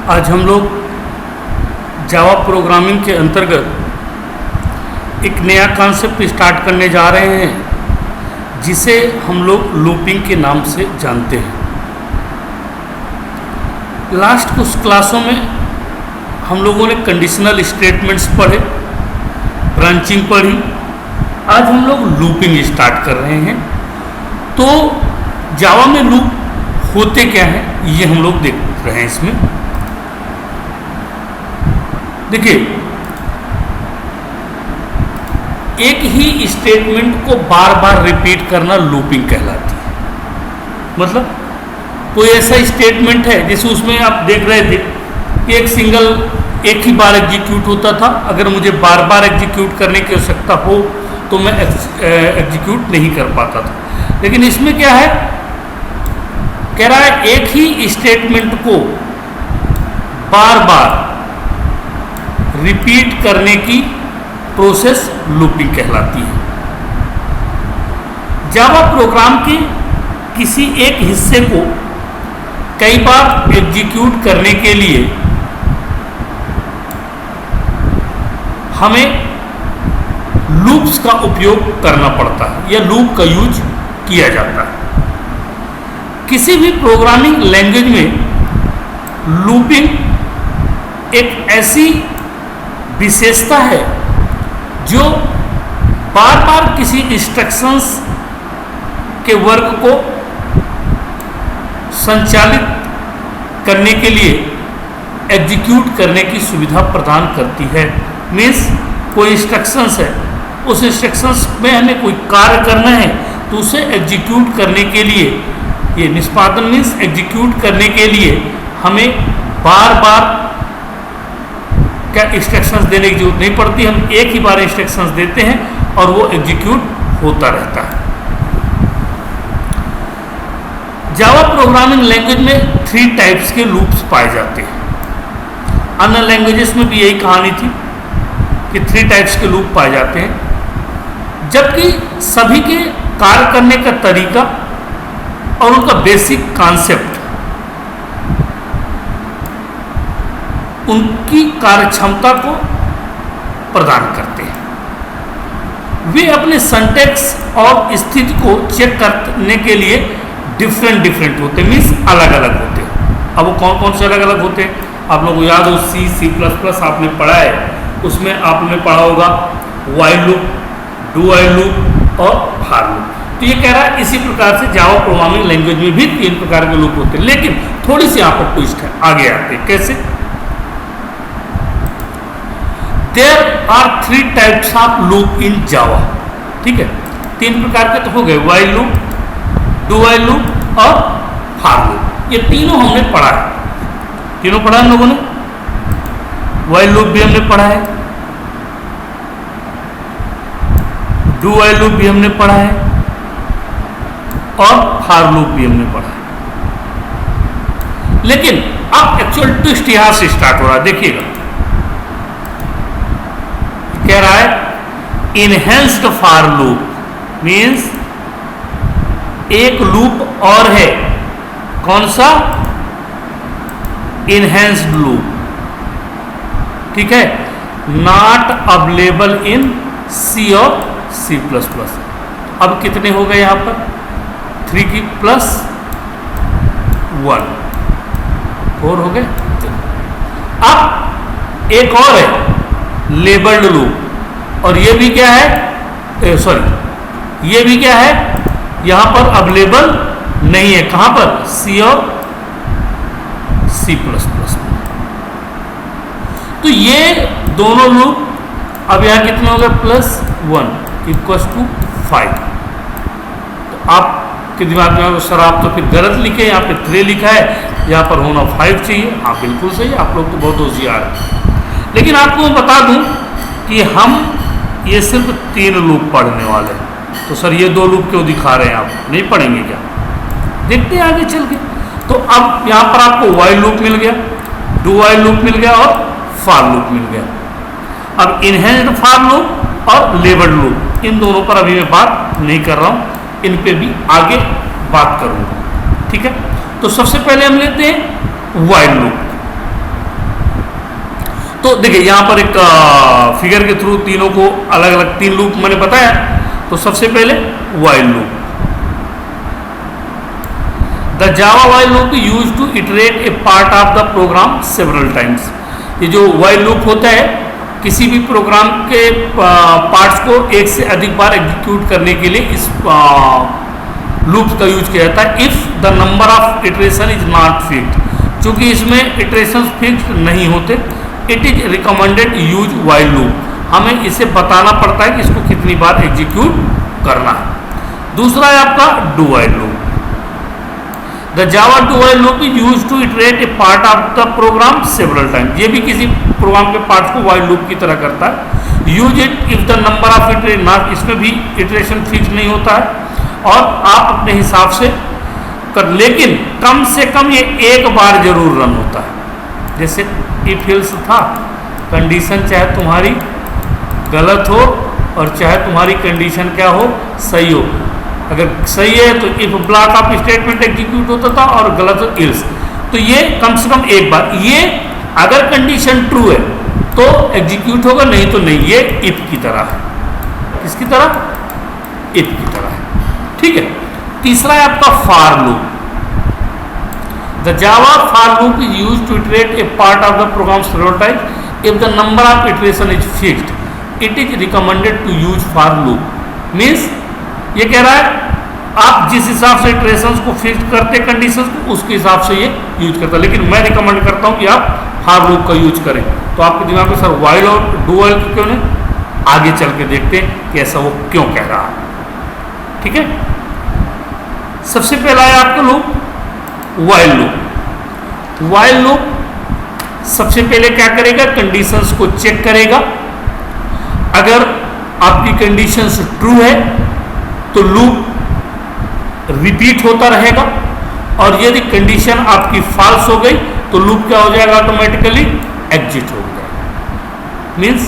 आज हम लोग जावा प्रोग्रामिंग के अंतर्गत एक नया कॉन्सेप्ट स्टार्ट करने जा रहे हैं जिसे हम लोग लूपिंग के नाम से जानते हैं। लास्ट कुछ क्लासों में हम लोगों ने कंडीशनल स्टेटमेंट्स पढ़े, ब्रांचिंग पढ़ी। आज हम लोग लूपिंग स्टार्ट कर रहे हैं। तो जावा में लूप होते क्या हैं ये हम लोग देख रहे हैं। इसमें देखिए, एक ही स्टेटमेंट को बार बार रिपीट करना लूपिंग कहलाती है। मतलब कोई ऐसा स्टेटमेंट है जैसे उसमें आप देख रहे थे कि एक ही बार एग्जीक्यूट होता था। अगर मुझे बार बार एग्जीक्यूट करने की आवश्यकता हो तो मैं एग्जीक्यूट नहीं कर पाता था। लेकिन इसमें क्या है, कह रहा है एक ही स्टेटमेंट को बार बार रिपीट करने की प्रोसेस लूपिंग कहलाती है। जावा प्रोग्राम के किसी एक हिस्से को कई बार एग्जीक्यूट करने के लिए हमें लूप्स का उपयोग करना पड़ता है या लूप का यूज किया जाता है। किसी भी प्रोग्रामिंग लैंग्वेज में लूपिंग एक ऐसी विशेषता है जो बार बार किसी इंस्ट्रक्शंस के वर्क को संचालित करने के लिए एग्जीक्यूट करने की सुविधा प्रदान करती है। मीन्स कोई इंस्ट्रक्शंस है, उस इंस्ट्रक्शंस में हमें कोई कार्य करना है तो उसे एग्जीक्यूट करने के लिए, ये निष्पादन मीन्स एग्जीक्यूट करने के लिए हमें बार बार क्या इंस्ट्रक्शंस देने की जरूरत नहीं पड़ती। हम एक ही बार इंस्ट्रक्शंस देते हैं और वो एग्जीक्यूट होता रहता है। जावा प्रोग्रामिंग लैंग्वेज में 3 टाइप्स के लूप्स पाए जाते हैं। अन्य लैंग्वेजेस में भी यही कहानी थी कि 3 टाइप्स के लूप पाए जाते हैं, जबकि सभी के कार्य करने का तरीका और उनका बेसिक कॉन्सेप्ट उनकी कार्यक्षमता को प्रदान करते हैं। वे अपने सिंटैक्स और स्थिति को चेक करने के लिए डिफरेंट होते हैं, मीन्स अलग अलग होते हैं। अब वो कौन कौन से अलग अलग होते हैं आप लोगों को याद हो, C++ आपने पढ़ा है, उसमें आपने पढ़ा होगा while loop, do while loop और फॉर लूप। तो ये कह रहा है इसी प्रकार से जावा प्रोग्रामिंग लैंग्वेज में भी 3 प्रकार के लूप होते हैं। लेकिन थोड़ी सी यहाँ पर ट्विस्ट है, आगे आते हैं। कैसे? There are 3 types of loop in Java। ठीक है, 3 प्रकार के तो हो गए, while loop, do while loop और for loop। ये तीनों हमने पढ़ा है, तीनों पढ़ा हम लोगों ने। while loop भी हमने पढ़ा है, do while loop भी हमने पढ़ा है और for loop भी हमने पढ़ा है। लेकिन अब एक्चुअल ट्विस्ट यहां से स्टार्ट हो रहा है। देखिएगा, कह रहा है इनहेंस्ड फॉर लूप, मीन्स एक लूप और है। कौन सा? Enhanced loop. ठीक है, नॉट अवेलेबल इन C और C++। अब कितने हो गए यहां पर? 3 की +1 4 हो गए। अब एक और है लेबल्ड लूप, और ये भी क्या है, ये भी क्या है, यहां पर अवेलेबल नहीं है। कहां पर? C और C++। तो ये दोनों लूप अब यहां कितने हो गए? +1 = 5। तो आपके दिमाग में सर आप तो फिर गलत लिखे, यहाँ पे 3 लिखा है, यहाँ पर होना 5 चाहिए। हाँ बिल्कुल सही, आप लोग तो बहुत होशियार हैं। लेकिन आपको मैं बता दूं कि हम ये सिर्फ 3 लूप पढ़ने वाले हैं। तो सर ये 2 लूप क्यों दिखा रहे हैं, आप नहीं पढ़ेंगे क्या? देखते हैं आगे चल के। तो अब यहाँ पर आपको while लूप मिल गया, do while लूप मिल गया और for लूप मिल गया। अब इनहेंस्ड फॉर लूप और लेबल्ड लूप, इन दोनों पर अभी मैं बात नहीं कर रहा हूँ, इन पे भी आगे बात करूँगा। ठीक है, तो सबसे पहले हम लेते हैं while लूप। तो देखिए यहाँ पर एक फिगर के थ्रू तीनों को अलग अलग 3 लूप मैंने बताया। तो सबसे पहले while loop. The Java while loop use to iterate a part of the program several times. ये जो व्हाइल लूप होता है किसी भी प्रोग्राम के पार्ट्स को एक से अधिक बार एग्जीक्यूट करने के लिए इस लूप का यूज किया जाता है। If the number of iteration is not fixed, चूंकि इसमें इटरेशन फिक्स्ड नहीं होते, it is recommended use while loop. हमें इसे बताना पड़ता है कि इसको कितनी बार एग्जीक्यूट करना है। दूसरा है आपका do while loop. The Java do while loop is use to iterate a part of the program several time. ये भी किसी प्रोग्राम के पार्ट्स को व्हाइल लूप की तरह करता है। Use it if the number of iteration not, इसमें भी इटरेशन फिक्स नहीं होता है और आप अपने हिसाब से कर, लेकिन कम से कम ये एक बार जरूर रन होता है। जैसे इफ एल्स था, कंडीशन चाहे तुम्हारी गलत हो और चाहे तुम्हारी कंडीशन क्या हो, सही हो। अगर सही है तो if block of statement execute होता था और गलत हो एल्स। तो ये कम से कम एक बार, ये अगर कंडीशन ट्रू है तो एग्जीक्यूट होगा, नहीं तो नहीं। ये इफ की तरह है। किसकी तरह? इफ की तरह है। ठीक है। तीसरा है आपका for loop. The Java for loop is use to iterate a part of the program several times if the number of iteration is fixed. It is recommended to use for loop. Means ये कह रहा है आप जिस हिसाब से iterations को fix करते कंडीशंस को, उसके हिसाब से ये यूज करता है। लेकिन मैं रिकमेंड करता हूं कि आप फॉर लूप का यूज करें। तो आपके दिमाग में सर व्हाइल और डू व्हाइल क्यों नहीं, आगे चल के देखते हैं कि ऐसा वो क्यों कह रहा है। ठीक है। सबसे पहला है आपका loop while loop. While loop सबसे पहले क्या करेगा, कंडीशंस को चेक करेगा। अगर आपकी कंडीशंस ट्रू है तो लूप रिपीट होता रहेगा, और यदि कंडीशन आपकी फॉल्स हो गई तो लूप क्या हो जाएगा, ऑटोमेटिकली एग्जिट हो जाएगा। मीन्स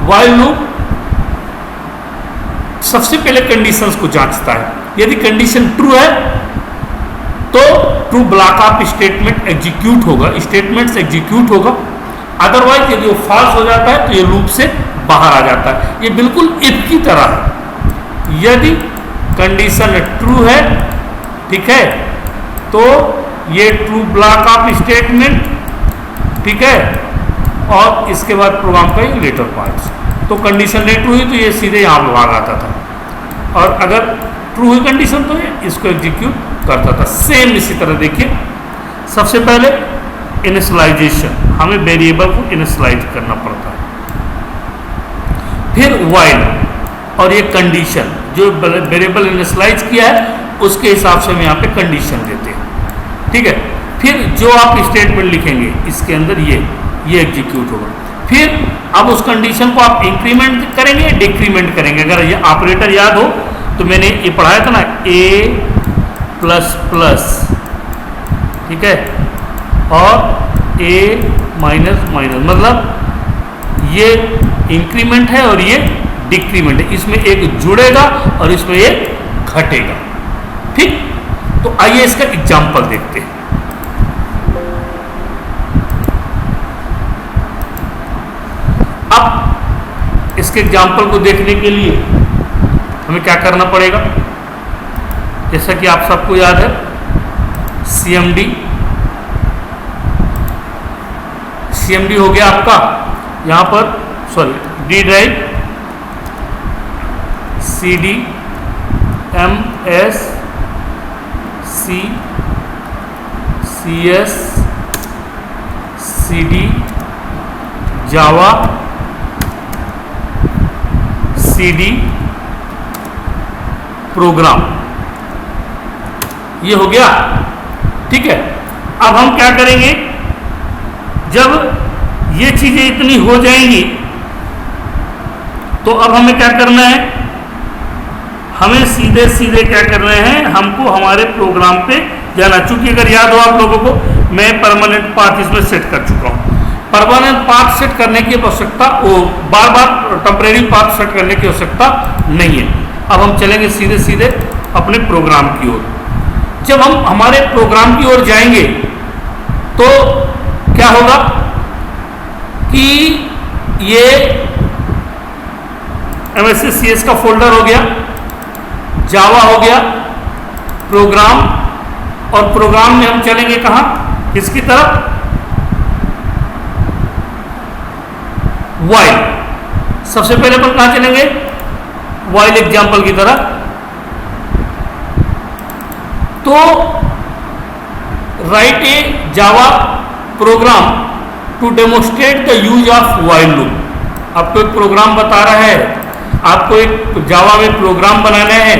व्हाइल लूप सबसे पहले कंडीशंस को जांचता है। यदि कंडीशन ट्रू है तो true block of statement execute होगा, स्टेटमेंट्स एग्जीक्यूट होगा। अदरवाइज यदि वो फॉल्स हो जाता है तो ये लूप से बाहर आ जाता है। ये बिल्कुल इफ की तरह है। यदि कंडीशन ट्रू है, ठीक है, तो ये ट्रू ब्लॉक ऑफ स्टेटमेंट, ठीक है, और इसके बाद प्रोग्राम का लेटर पार्ट्स। तो कंडीशन नहीं ट्रू हुई तो ये सीधे यहाँ पर भाग आता था, और अगर ट्रू हुई कंडीशन तो ये इसको एग्जीक्यूट करता था। सेम इसी तरह देखिए, सबसे पहले इनिशियलाइजेशन, हमें वेरिएबल को इनिशियलाइज करना पड़ता है। फिर व्हाइल, और ये कंडीशन जो वेरिएबल इनिशियलाइज किया है उसके हिसाब से हम यहाँ पे कंडीशन देते हैं। ठीक है। फिर जो आप स्टेटमेंट लिखेंगे इसके अंदर ये एग्जीक्यूट होगा। फिर अब उस कंडीशन को आप इंक्रीमेंट करेंगे, डिक्रीमेंट करेंगे। अगर ये ऑपरेटर याद हो तो मैंने ये पढ़ाया था ना, A++, ठीक है, और A-, मतलब ये इंक्रीमेंट है और ये डिक्रीमेंट है। इसमें एक जुड़ेगा और इसमें एक घटेगा। ठीक। तो आइए इसका एग्जाम्पल देखते हैं। अब इसके एग्जाम्पल को देखने के लिए हमें क्या करना पड़ेगा, जैसा कि आप सबको याद है, CMD हो गया आपका यहां पर, D drive, CD, MS, C, CS, CD, जावा, CD, प्रोग्राम, ये हो गया। ठीक है। अब हम क्या करेंगे, जब ये चीजें इतनी हो जाएंगी तो अब हमें क्या करना है, हमें सीधे सीधे क्या करना है, हमको हमारे प्रोग्राम पे जाना। चूंकि अगर याद हो आप लोगों को, मैं परमानेंट पाथ इसमें सेट कर चुका हूं। परमानेंट पाथ सेट करने की आवश्यकता, वो बार बार टेम्परेरी पाथ सेट करने की आवश्यकता नहीं है। अब हम चलेंगे सीधे सीधे अपने प्रोग्राम की ओर। जब हम हमारे प्रोग्राम की ओर जाएंगे तो क्या होगा कि ये MSCCS का फोल्डर हो गया, जावा हो गया, प्रोग्राम, और प्रोग्राम में हम चलेंगे कहां, किसकी तरफ, वाइल। सबसे पहले अपन कहां चलेंगे, वाइल एग्जाम्पल की तरह। तो write a Java program to demonstrate the use of while loop. आपको एक प्रोग्राम बता रहा है, आपको एक जावा में प्रोग्राम बनाना है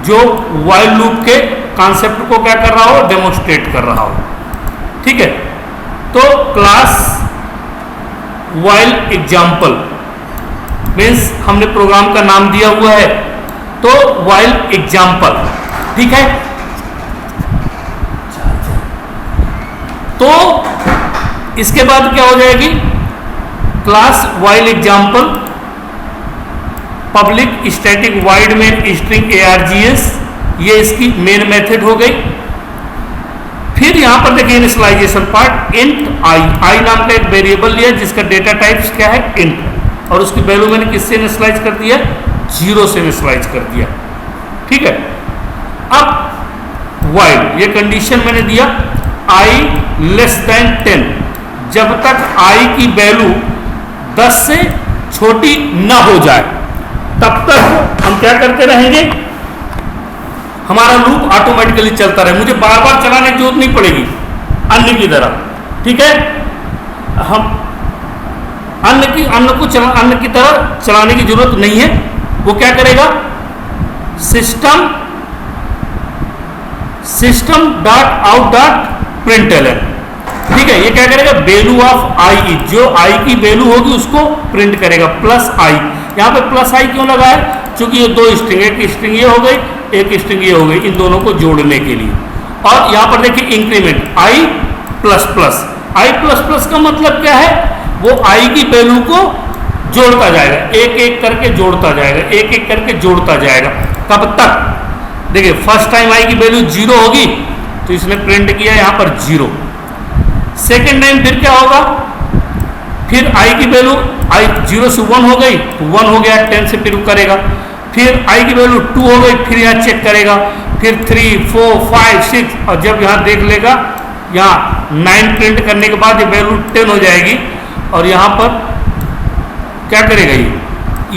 जो वाइल लूप के कॉन्सेप्ट को क्या कर रहा हो, डेमोस्ट्रेट कर रहा हो। ठीक है, तो क्लास वाइल एग्जाम्पल मीन्स हमने प्रोग्राम का नाम दिया हुआ है, तो वाइल एग्जाम्पल। ठीक है, तो इसके बाद क्या हो जाएगी, class while example public static void main string args, ये इसकी मेन मेथड हो गई। फिर यहां पर देखिए इनिशियलाइजेशन पार्ट, इंट आई नाम का एक वेरिएबल लिया जिसका डेटा टाइप्स क्या है, इंट, और उसकी वैल्यू मैंने किससे इनिशियलाइज कर दिया, 0 से इनिशियलाइज कर दिया। ठीक है, अब वाइल ये कंडीशन मैंने दिया i लेस देन 10, जब तक i की वैल्यू 10 से छोटी ना हो जाए तब तक हम क्या करते रहेंगे, हमारा लूप ऑटोमेटिकली चलता रहे, मुझे बार बार चलाने की जरूरत नहीं पड़ेगी अन्य की तरह। ठीक है, हम अन्य की तरह चलाने की जरूरत नहीं है। वो क्या करेगा, system dot out dot println. ठीक है, ये क्या करेगा, वैल्यू ऑफ आई, जो आई की वैल्यू होगी उसको प्रिंट करेगा, प्लस आई। यहाँ पे प्लस आई क्यों लगा है, क्योंकि ये दो स्ट्रिंग, एक स्ट्रिंग ये हो गई, एक स्ट्रिंग ये हो गई, इन दोनों को जोड़ने के लिए। और यहाँ पर देखिए इंक्रीमेंट आई प्लस प्लस, आई प्लस प्लस का मतलब क्या है, वो आई की वैल्यू को जोड़ता जाएगा, एक एक करके जोड़ता जाएगा, एक एक करके जोड़ता जाएगा। कब तक, देखिए फर्स्ट टाइम आई की वैल्यू 0 होगी तो इसने प्रिंट किया यहाँ पर 0। सेकेंड टाइम फिर क्या होगा, फिर आई की वैल्यू आई 0 से 1 हो गई तो 1 हो गया, 10 से फिर करेगा, फिर आई की वैल्यू 2 हो गई, फिर यहाँ चेक करेगा, फिर 3 4 5 6, और जब यहाँ देख लेगा यहाँ 9 प्रिंट करने के बाद ये वैल्यू 10 हो जाएगी, और यहाँ पर क्या करेगा,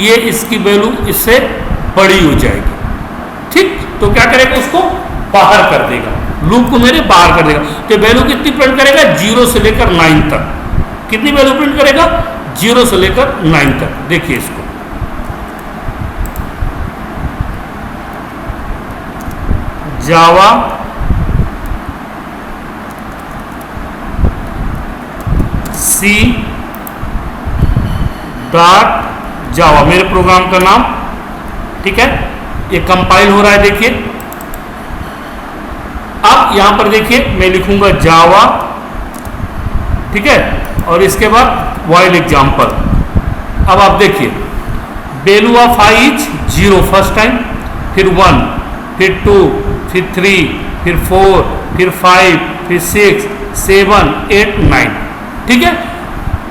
ये इसकी वैल्यू इससे बड़ी हो जाएगी। ठीक, तो क्या करेगा, उसको बाहर कर देगा, लूप को मेरे बाहर कर देगा। तो वैल्यू कितनी प्रिंट करेगा, 0 से लेकर 9 तक। कितनी वैल्यू प्रिंट करेगा, 0 से लेकर 9 तक। देखिए इसको, जावा सी डॉट जावा, मेरे प्रोग्राम का नाम। ठीक है, ये कंपाइल हो रहा है, देखिए। अब यहां पर देखिए मैं लिखूंगा जावा, ठीक है, और इसके बाद वाइल एग्जाम्पल। अब आप देखिए value of I is 0 first time, फिर 1, फिर 2, फिर 3, फिर 4, फिर 5, फिर 6, 7, 8, 9। ठीक है,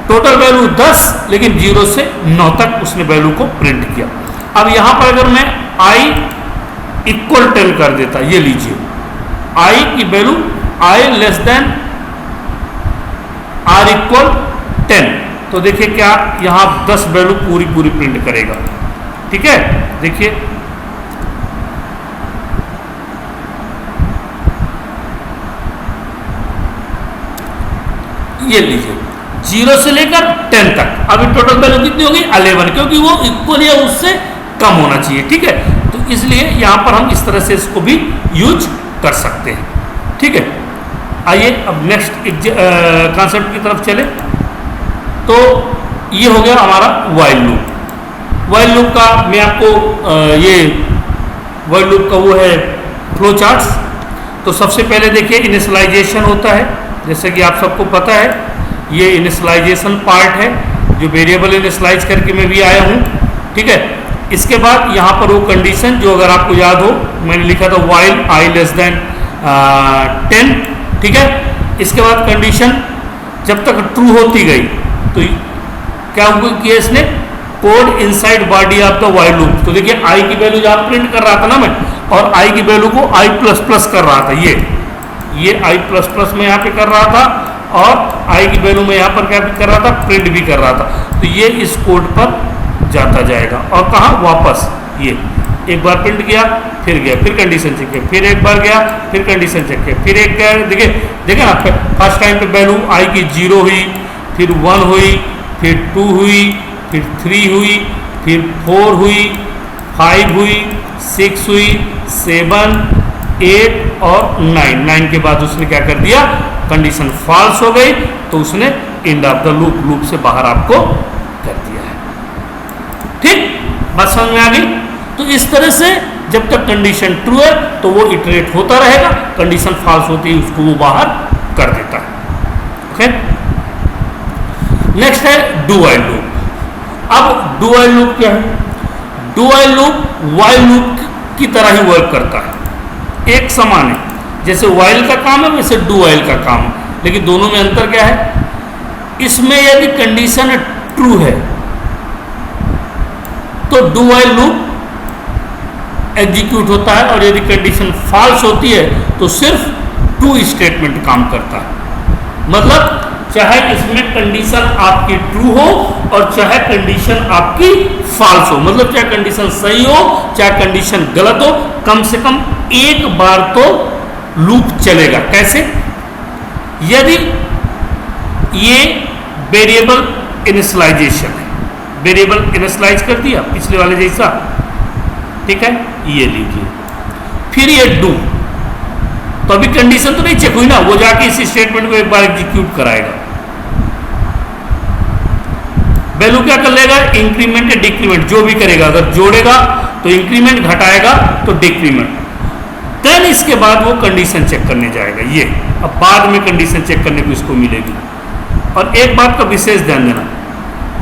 टोटल वैल्यू 10, लेकिन 0 से 9 तक उसने वैल्यू को प्रिंट किया। अब यहां पर अगर मैं i इक्वल 10 कर देता, ये लीजिए i की value i less than r equal 10, तो देखिए क्या यहां 10 वैल्यू पूरी प्रिंट करेगा। ठीक है, देखिए ये लीजिए 0 से लेकर 10 तक। अभी टोटल वैल्यू कितनी होगी, 11, क्योंकि वो इक्वल या उससे कम होना चाहिए। ठीक है, तो इसलिए यहां पर हम इस तरह से इसको भी यूज कर सकते हैं। ठीक है, आइए अब नेक्स्ट कॉन्सेप्ट की तरफ चले। तो ये हो गया हमारा वाइल लूप। वाइल लूप का मैं आपको ये वाइल लूप का वो है फ्लो चार्ट्स। तो सबसे पहले देखिए इनिशियलाइजेशन होता है, जैसे कि आप सबको पता है ये इनिशियलाइजेशन पार्ट है, जो वेरिएबल इनिशियलाइज करके मैं भी आया हूँ। ठीक है, इसके बाद यहाँ पर वो कंडीशन जो अगर आपको याद हो मैंने लिखा था वाइल आई लेस देन 10। ठीक है, इसके बाद कंडीशन जब तक ट्रू होती गई तो क्या किया इसने, code inside body of the while loop. तो देखिए आई की वैल्यू जहां प्रिंट कर रहा था ना मैं, और आई की वैल्यू को आई प्लस प्लस कर रहा था, ये आई प्लस प्लस में यहाँ पे कर रहा था, और आई की वैल्यू में यहाँ पर क्या कर रहा था, प्रिंट भी कर रहा था। तो ये इस कोड पर जाता जाएगा, और कहाँ वापस, ये एक बार प्रिंट किया, फिर गया, फिर कंडीशन चेक किया, फिर एक बार गया, फिर कंडीशन चेक किया, फिर एक गया। देखिए ना, फर्स्ट टाइम पे वैल्यू आई की 0 हुई, फिर 1 हुई, फिर 2 हुई, फिर 3 हुई, फिर 4 हुई, 5 हुई, 6 हुई, 7, 8 और 9 के बाद उसने क्या कर दिया, कंडीशन फॉल्स हो गई, तो उसने एंड ऑफ द लूप से बाहर आपको कर दिया है। ठीक, बात समझ में आ गई। तो इस तरह से जब तक कंडीशन ट्रू है तो वो इटरेट होता रहेगा, कंडीशन फॉल्स होती है उसको वो बाहर कर देता है। ओके, नेक्स्ट है डू व्हाइल लूप। अब डू व्हाइल लूप क्या है, do while loop while loop की तरह ही वर्क करता है, एक समान है, जैसे व्हाइल का काम है वैसे डू व्हाइल का काम है, लेकिन दोनों में अंतर क्या है, इसमें यदि कंडीशन ट्रू है तो डू व्हाइल लूप एग्जीक्यूट होता है, और यदि कंडीशन फॉल्स होती है तो सिर्फ ट्रू स्टेटमेंट काम करता है। मतलब चाहे इसमें कंडीशन आपकी ट्रू हो और चाहे कंडीशन आपकी फॉल्स हो, मतलब चाहे कंडीशन सही हो चाहे कंडीशन गलत हो, कम से कम एक बार तो लूप चलेगा। कैसे, यदि ये वेरिएबल इनिशियलाइजेशन है, वेरिएबल इनिशियलाइज कर दिया पिछले वाले जैसा, ठीक है, ये लीजिए, फिर ये डू, तो अभी कंडीशन तो नहीं चेक हुई ना, वो जाके इस स्टेटमेंट को एक बार एग्जीक्यूट कराएगा। वैल्यू क्या कर लेगा, इंक्रीमेंट या डिक्रीमेंट जो भी करेगा, अगर जोड़ेगा तो इंक्रीमेंट, घटाएगा तो डिक्रीमेंट, देन इसके बाद वो कंडीशन चेक करने जाएगा। ये अब बाद में कंडीशन चेक करने को इसको मिलेगी। और एक बात का विशेष ध्यान देना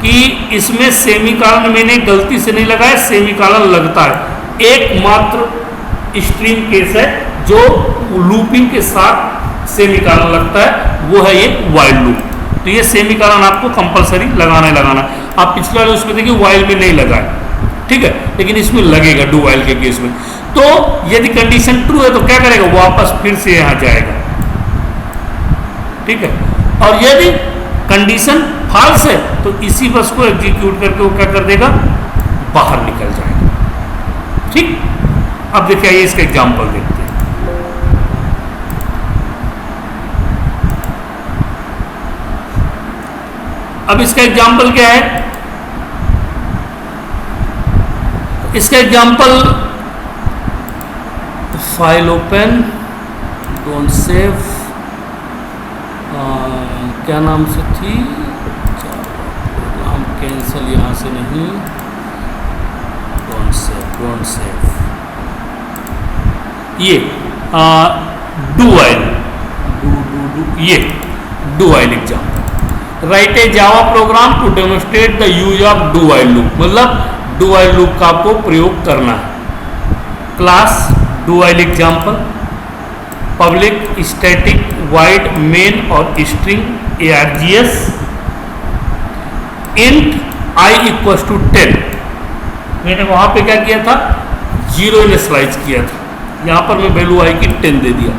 कि इसमें सेमीकॉलन मैंने गलती से नहीं लगाया, सेमीकॉलन लगता है, एकमात्र स्ट्रीम केस है जो लूपिंग के साथ सेमीकॉलन लगता है, वो है ये व्हाइल लूप। तो ये सेमीकॉलन आपको कंपलसरी लगाना ही लगाना। आप पिछले वाले उसमें देखिए व्हाइल में नहीं लगाए, ठीक है, लेकिन इसमें लगेगा डू व्हाइल के केस में। तो यदि कंडीशन ट्रू है तो क्या करेगा, वापस फिर से यहां जाएगा, ठीक है, और यदि कंडीशन फॉल्स है तो इसी बस को एग्जीक्यूट करके वो क्या कर देगा, बाहर निकल जाएगा। ठीक, अब देखिए आइए इसका एग्जांपल देखते हैं। अब इसका एग्जांपल क्या है, इसका example, file open, don't save, क्या नाम से थी, नाम कैंसिल, यहाँ से नहीं, डोंट सेव, ये डू व्हाइल, ये do while example, write a Java program to demonstrate the use of do while loop, मतलब डू व्हाइल लूप का आपको प्रयोग करना है। Class do while example, public static void main और string args, int i equal to 10, मैंने वहां पे क्या किया था, 0 इनिशियलाइज किया था, यहां पर मैं वैल्यू i की 10 दे दिया,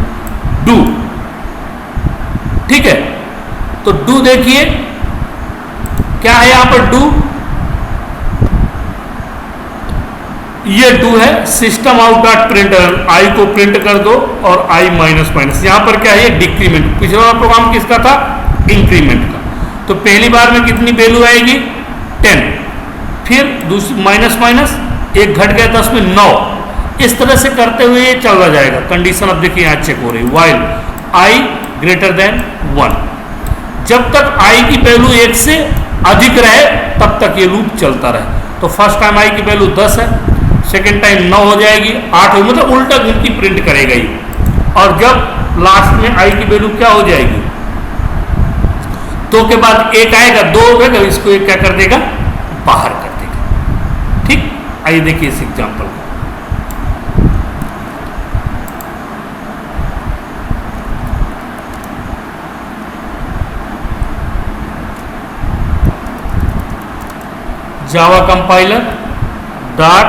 डू, ठीक है। तो डू देखिए क्या है यहां पर, डू, ये डू है, सिस्टम आउट डॉट प्रिंटर, आई को प्रिंट कर दो और आई माइनस माइनस, यहां पर क्या है, डिक्रीमेंट। पिछला वाला प्रोग्राम किसका था, इंक्रीमेंट का। तो पहली बार में कितनी वैल्यू आएगी, 10, फिर दूसरी माइनस माइनस, एक घट गया 10 में 9, इस तरह से करते हुए ये चला जाएगा। कंडीशन अब देखिए यहां चेक हो रही, व्हाइल आई ग्रेटर देन 1, जब तक आई की वैल्यू 1 से अधिक रहे तब तक ये लूप चलता रहे। तो फर्स्ट टाइम आई की वैल्यू 10 है, सेकेंड टाइम 9 हो जाएगी, 8 हो, मतलब उल्टा गिनती प्रिंट करेगा ये, और जब लास्ट में आई की वैल्यू क्या हो जाएगी, 2 के बाद 1 आएगा, 2 होगा, इसको एक क्या कर देगा, बाहर कर देगा। ठीक, आइए देखिए इस एग्जांपल को। जावा कंपाइलर डॉट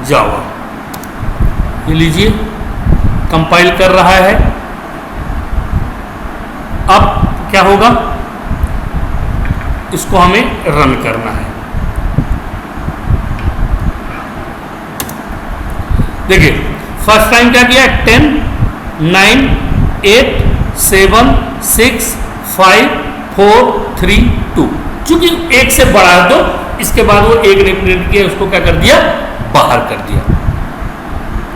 जावा, ये लीजिए कंपाइल कर रहा है। अब क्या होगा, इसको हमें रन करना है। देखिए फर्स्ट टाइम क्या किया, 10 9 8 7 6 5 4 3 2, चूंकि एक से बड़ा है तो इसके बाद वो एक ने प्रिंट किया, उसको क्या कर दिया, बाहर कर दिया।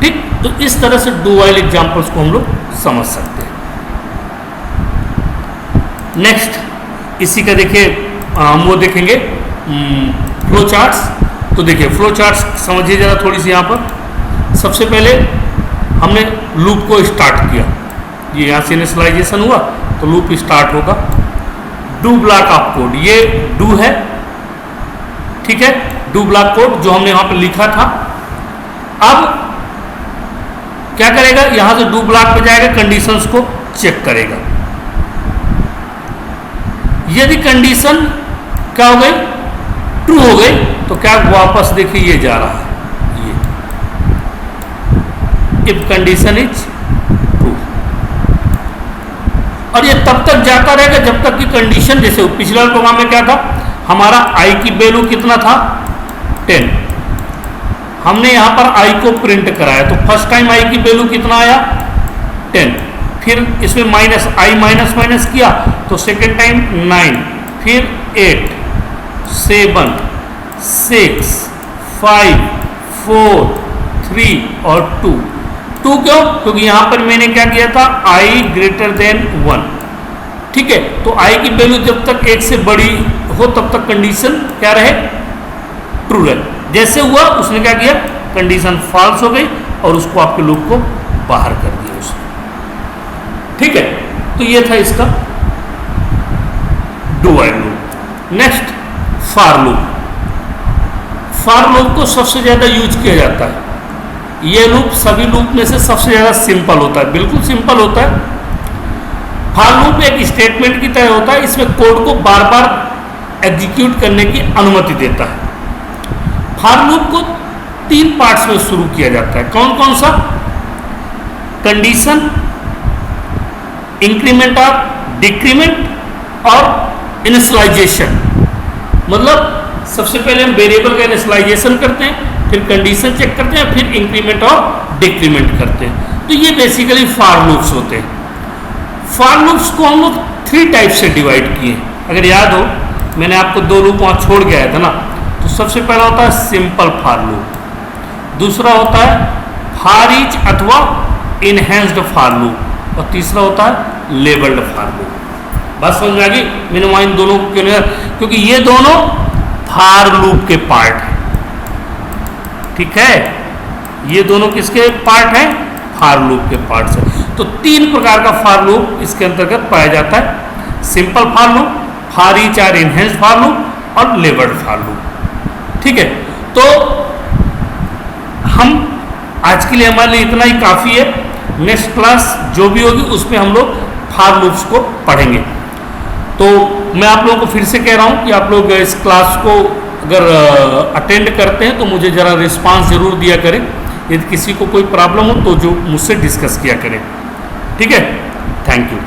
ठीक, तो इस तरह से डू व्हाइल एग्जांपल्स को हम लोग समझ सकते हैं। नेक्स्ट इसी का देखिए हम वो देखेंगे फ्लो चार्ट्स। तो देखिए फ्लो चार्ट्स समझिए जरा थोड़ी सी। यहाँ पर सबसे पहले हमने लूप को स्टार्ट किया, ये यहाँ से इनिशियलाइजेशन हुआ तो लूप स्टार्ट होगा। डू ब्लॉक ऑफ कोड, ये डू है, ठीक है, डू ब्लॉक कोड जो हमने यहाँ पर लिखा था। अब क्या करेगा, यहाँ से डू ब्लॉक पे जाएगा, कंडीशंस को चेक करेगा। यदि कंडीशन क्या हो गई, ट्रू हो गई, तो क्या वापस देखिए ये जा रहा है, ये इफ कंडीशन इज ट्रू, और ये तब तक जाता रहेगा जब तक कि कंडीशन, जैसे पिछले प्रोग्राम में क्या था, हमारा आई की वैल्यू कितना था 10, हमने यहां पर आई को प्रिंट कराया, तो फर्स्ट टाइम आई की वैल्यू कितना आया 10, फिर इसमें माइनस आई माइनस माइनस किया तो सेकेंड टाइम 9, फिर 8 7 6 5 4 3 और 2 क्यों, क्योंकि यहां पर मैंने क्या किया था, आई ग्रेटर देन 1, ठीक है। तो आई की वैल्यू जब तक एक से बड़ी हो तब तक कंडीशन क्या रहे, ट्रू रहे। जैसे हुआ उसने क्या किया, कंडीशन फॉल्स हो गई और उसको आपके लूप को बाहर कर दिया उसने, ठीक है। तो ये था इसका do while loop. Next for loop. For loop को सबसे ज्यादा यूज किया जाता है। ये लूप सभी लूप में से सबसे ज्यादा सिंपल होता है, बिल्कुल सिंपल होता है। फॉर लूप एक स्टेटमेंट की तरह होता है, इसमें कोड को बार बार एग्जीक्यूट करने की अनुमति देता है। फॉर लूप को 3 पार्ट्स में शुरू किया जाता है। कौन कौन सा, कंडीशन, इंक्रीमेंट ऑफ, डिक्रीमेंट और इनिशियलाइजेशन। मतलब सबसे पहले हम वेरिएबल का इनिशियलाइजेशन करते हैं, फिर कंडीशन चेक करते हैं, फिर इंक्रीमेंट और डिक्रीमेंट करते हैं। तो ये बेसिकली फॉर लूप्स होते हैं। फॉर लूप्स को हम लोग 3 टाइप से डिवाइड किए। अगर याद हो मैंने आपको 2 लूप वहाँ छोड़ गया था ना, तो सबसे पहला होता है सिंपल फॉर लूप, दूसरा होता है फॉर ईच अथवा इनहेंस्ड फॉर लूप, और तीसरा होता है लेबल्ड फॉर लूप। बात समझ में आ गई? मैंने वहाँ इन दोनों को क्यों, क्योंकि ये दोनों फॉर लूप के पार्ट हैं, ठीक है। ये दोनों किसके पार्ट हैं, फॉर लूप के पार्ट है। तो 3 प्रकार का फॉर लूप इसके अंतर्गत पाया जाता है, simple for loop, for each और इनहेंस्ड फॉर लूप और लेबल्ड फॉर लूप, ठीक है। तो हम आज के लिए हमारे लिए इतना ही काफ़ी है। नेक्स्ट क्लास जो भी होगी उसमें हम लोग फॉर लूप्स को पढ़ेंगे। तो मैं आप लोगों को फिर से कह रहा हूँ कि आप लोग इस क्लास को अगर अटेंड करते हैं तो मुझे ज़रा रिस्पांस ज़रूर दिया करें। यदि किसी को कोई प्रॉब्लम हो तो जो मुझसे डिस्कस किया करें, ठीक है। Thank you.